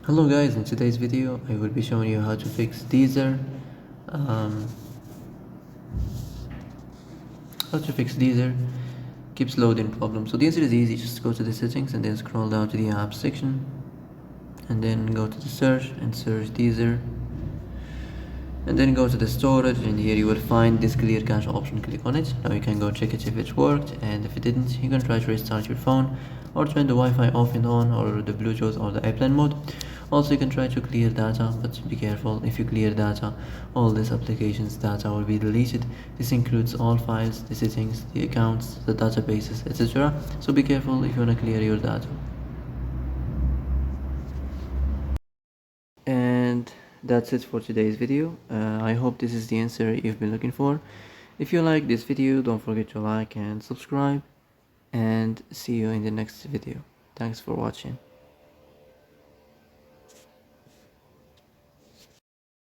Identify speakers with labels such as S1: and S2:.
S1: Hello guys, in today's video I will be showing you how to fix Deezer. Um, how to fix Deezer keeps loading problem. So the answer is easy, just go to the settings and then scroll down to the app section and then go to the search and search Deezer and then go to the storage, and here you will find this clear cache option. Click on it. Now you can go check it if it worked, and if it didn't you can try to restart your phone or turn the Wi-Fi off and on, or the Bluetooth or the airplane mode. Also you can try to clear data, but be careful. If you clear data, all these applications data will be deleted. This includes all files, the settings, the accounts, the databases, etc. So be careful if you want to clear your data. And that's it for today's video. I hope this is the answer you've been looking for. If you like this video, don't forget to like and subscribe, and see you in the next video. Thanks for watching.